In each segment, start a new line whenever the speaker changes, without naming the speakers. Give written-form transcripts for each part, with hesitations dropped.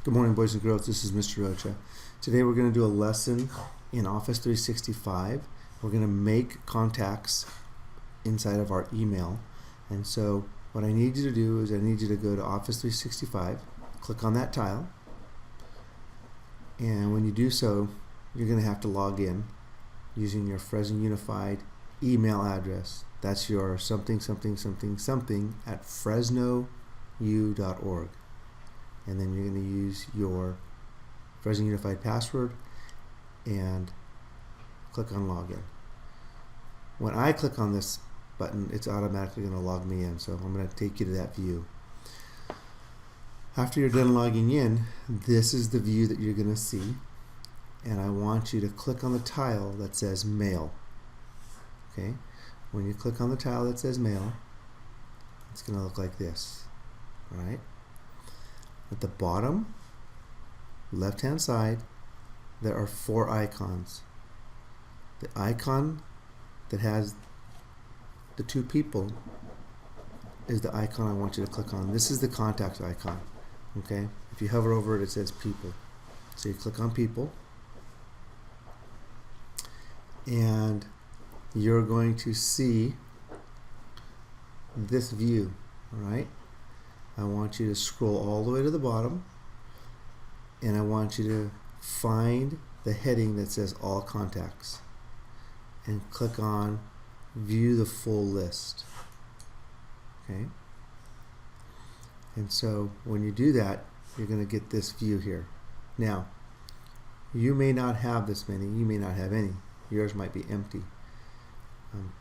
Good morning, boys and girls. This is Mr. Rocha. Today we're going to do a lesson in Office 365. We're going to make contacts inside of our email. And so what I need you to do is I need you to go to Office 365, click on that tile, and when you do so, you're going to have to log in using your Fresno Unified email address. That's your something something something something at fresnou.org. And then you're going to use your Fresno Unified password and click on login. When I click on this button, it's automatically going to log me in, so I'm going to take you to that view. After you're done logging in, this is the view that you're going to see, and I want you to click on the tile that says Mail. Okay? When you click on the tile that says Mail, it's going to look like this. All right? At the bottom left hand side, there are 4 icons. The icon that has the 2 people is the icon I want you to click on. This is the contact icon. Okay? If you hover over it, it says People. So you click on People, and you're going to see this view. All right? I want you to scroll all the way to the bottom, and I want you to find the heading that says All Contacts and click on View the Full List. Okay? And so when you do that, you're going to get this view here. Now, you may not have this many, you may not have any. Yours might be empty.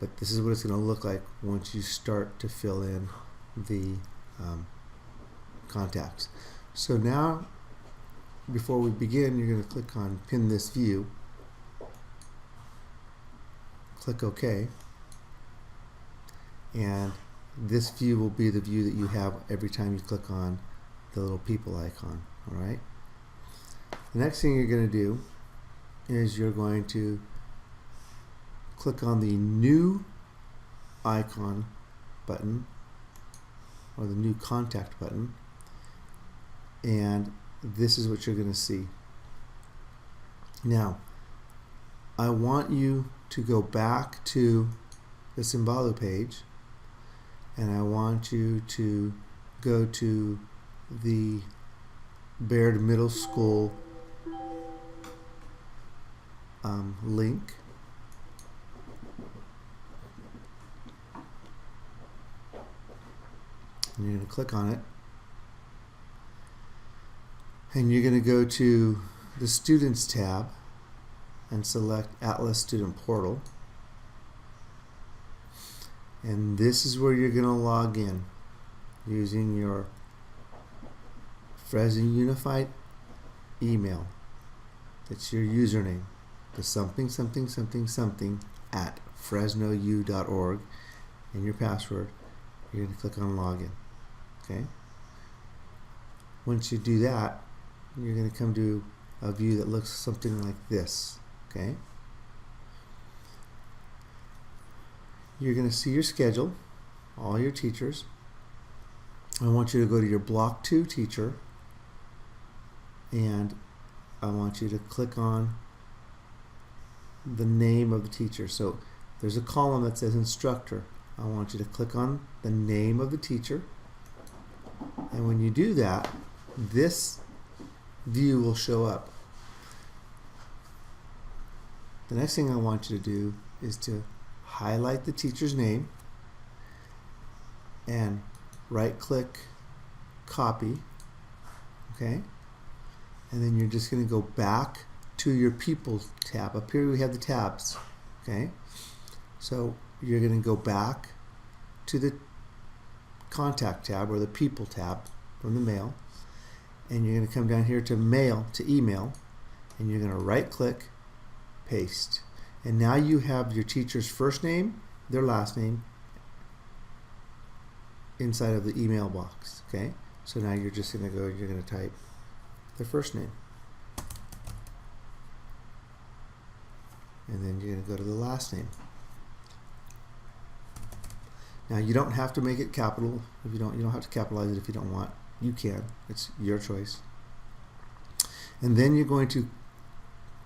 But this is what it's going to look like once you start to fill in the contacts. So now, before we begin, you're going to click on Pin This View. Click OK. And this view will be the view that you have every time you click on the little people icon. Alright? The next thing you're going to do is you're going to click on the New Icon button, or the New Contact button, and this is what you're going to see. Now, I want you to go back to the Symbalu page, and I want you to go to the Baird Middle School link. And you're going to click on it, and you're going to go to the Students tab and select Atlas Student Portal, and this is where you're going to log in using your Fresno Unified email. That's your username, the something something something something at fresnou.org, and your password. You're going to click on Login. Okay. Once you do that, you're going to come to a view that looks something like this. Okay. You're going to see your schedule, all your teachers. I want you to go to your Block 2 teacher, and I want you to click on the name of the teacher. So there's a column that says Instructor. I want you to click on the name of the teacher, and when you do that, this view will show up. The next thing I want you to do is to highlight the teacher's name and right click copy. Okay, and then you're just going to go back to your People tab. Up here we have the tabs. Okay, so you're going to go back to the Contact tab, or the People tab from the Mail, and you're going to come down here to Mail, to Email, and you're going to right click, paste, and now you have your teacher's first name, their last name inside of the email box. Okay, so now you're just going to go, you're going to type their first name, and then you're going to go to the last name. Now you don't have to make it capital if you don't have to capitalize it if you don't want. You can. It's your choice. And then you're going to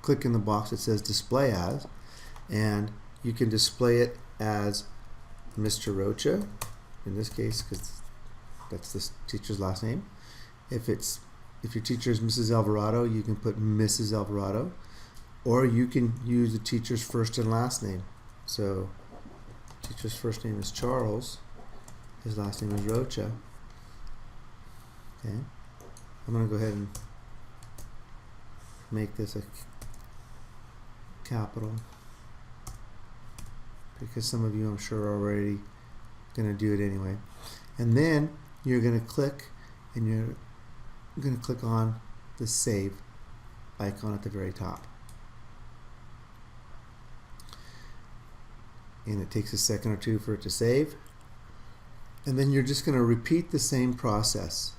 click in the box that says display as, and you can display it as Mr. Rocha, in this case, because that's the teacher's last name. If your teacher is Mrs. Alvarado, you can put Mrs. Alvarado, or you can use the teacher's first and last name. So teacher's first name is Charles, his last name is Rocha. Okay, I'm going to go ahead and make this a capital, because some of you, I'm sure, are already going to do it anyway. And then you're going to click, and you're going to click on the save icon at the very top. And it takes a second or two for it to save. And then you're just going to repeat the same process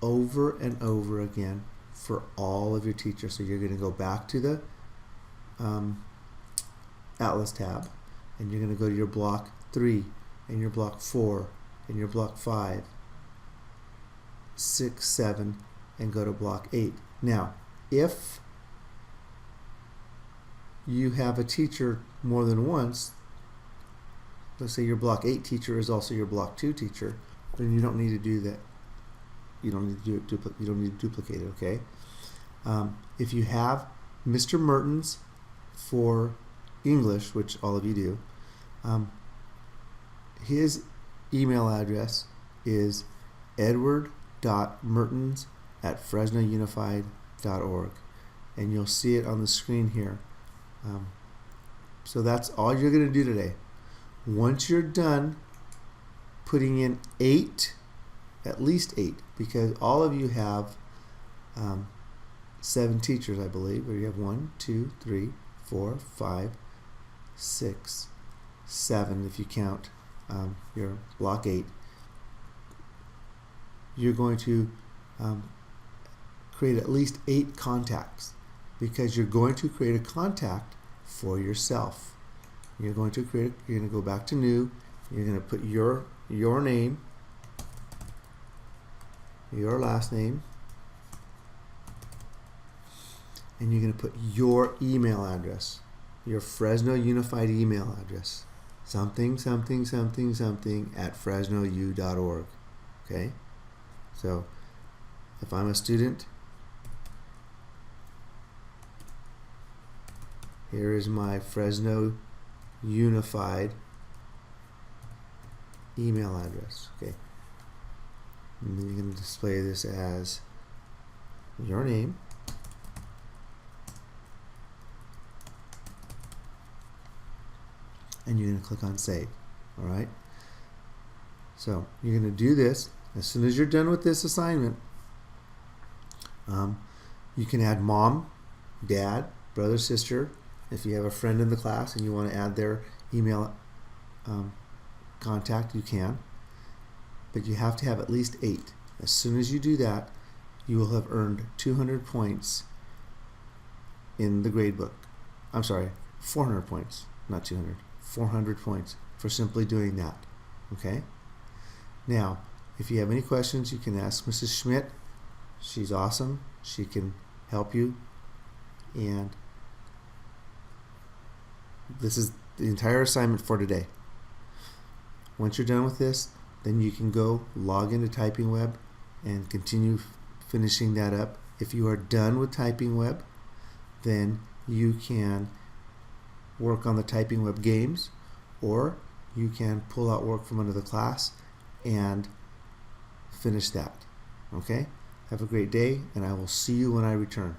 over and over again for all of your teachers. So you're going to go back to the Atlas tab, and you're going to go to your block 3 and your block 4 and your block 5, 6, 7, and go to block 8. Now, if you have a teacher more than once, let's say your block 8 teacher is also your block 2 teacher, then you don't need to do that. You don't need to do it. You don't need to duplicate it. Okay. If you have Mr. Mertens for English, which all of you do, his email address is edward.mertens@fresnounified.org, and you'll see it on the screen here. So that's all you're going to do today. Once you're done putting in 8, at least 8, because all of you have 7 teachers, I believe, or you have 1, 2, 3, 4, 5, 6, 7 if you count your block 8. You're going to create at least 8 contacts, because you're going to create a contact for yourself. You're going to go back to new. You're going to put your name, your last name, and you're going to put your email address, your Fresno Unified email address, something at fresnou.org. Okay, so if I'm a student, here is my Fresno Unified email address. Okay, and then you're going to display this as your name, and you're going to click on save. Alright, so you're going to do this. As soon as you're done with this assignment, you can add mom, dad, brother, sister. If you have a friend in the class and you want to add their email contact, you can. But you have to have at least 8. As soon as you do that, you will have earned 200 points in the gradebook. I'm sorry, 400 points, not 200. 400 points for simply doing that. Okay? Now, if you have any questions, you can ask Mrs. Schmidt. She's awesome. She can help you. And this is the entire assignment for today. Once you're done with this, then you can go log into Typing Web and continue finishing that up. If you are done with Typing Web, then you can work on the Typing Web games, or you can pull out work from another class and finish that. Okay? Have a great day, and I will see you when I return.